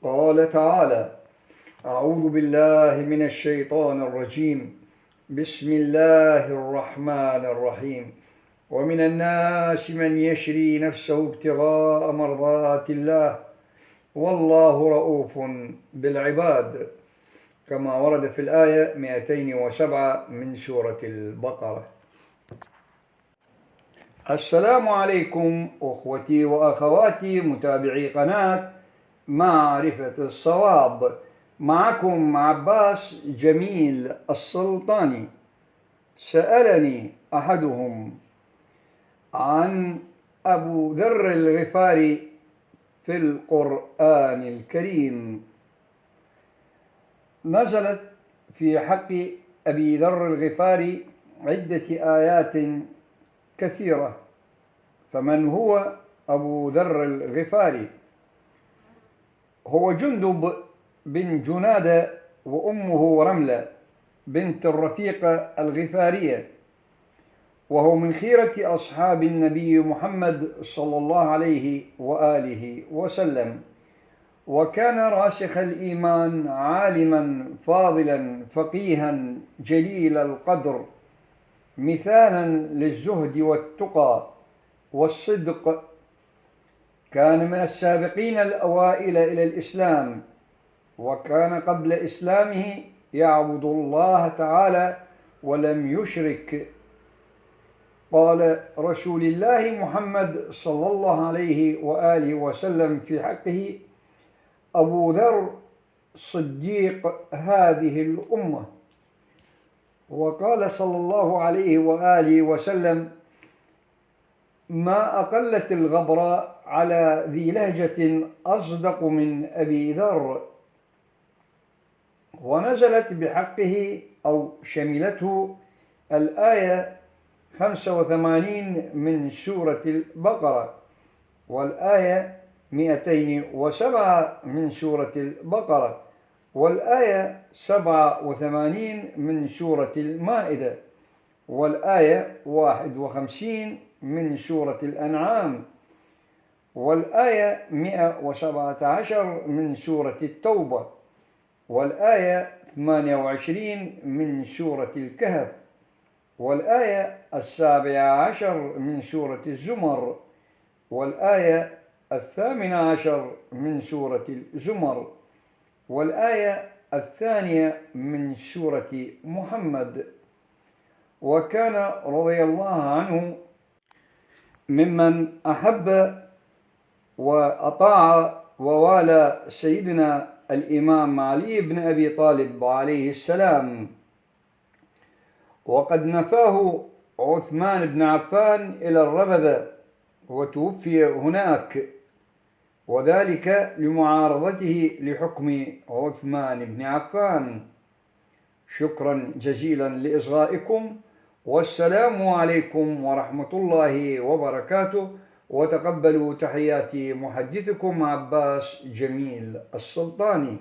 قال تعالى: أعوذ بالله من الشيطان الرجيم. بسم الله الرحمن الرحيم. ومن الناس من يشري نفسه ابتغاء مرضات الله والله رؤوف بالعباد، كما ورد في الآية 207 من سورة البقرة. السلام عليكم أخوتي وأخواتي متابعي قناة معرفة الصواب. معكم عباس جميل السلطاني. سألني أحدهم عن أبو ذر الغفاري في القرآن الكريم. نزلت في حق أبي ذر الغفاري عدة آيات كثيرة. فمن هو أبو ذر الغفاري؟ هو جندب بن جنادة وأمه رملة بنت الرفيق الغفارية، وهو من خيرة أصحاب النبي محمد صلى الله عليه وآله وسلم، وكان راسخ الإيمان، عالما فاضلا فقيها جليل القدر، مثالا للزهد والتقى والصدق. كان من السابقين الأوائل إلى الإسلام، وكان قبل إسلامه يعبد الله تعالى ولم يشرك. قال رسول الله محمد صلى الله عليه وآله وسلم في حقه: أبو ذر صديق هذه الأمة. وقال صلى الله عليه وآله وسلم: ما أقلت الغبراء على ذي لهجة أصدق من أبي ذر. ونزلت بحقه أو شملته الآية 85 من سورة البقرة، والآية 207 من سورة البقرة، والآية 87 من سورة المائدة، والآية 51 من سورة الأنعام، والآية 117 من سورة التوبة، والآية 28 من سورة الكهف، والآية 17 من سورة الزمر، والآية 18 من سورة الزمر، والآية 2 من سورة محمد. وكان رضي الله عنه ممن أحب وأطاع ووالى سيدنا الإمام علي بن أبي طالب عليه السلام، وقد نفاه عثمان بن عفان إلى الربذة وتوفي هناك، وذلك لمعارضته لحكم عثمان بن عفان. شكرا جزيلا لإصغائكم، والسلام عليكم ورحمة الله وبركاته، وتقبلوا تحيات محدثكم عباس جميل السلطاني.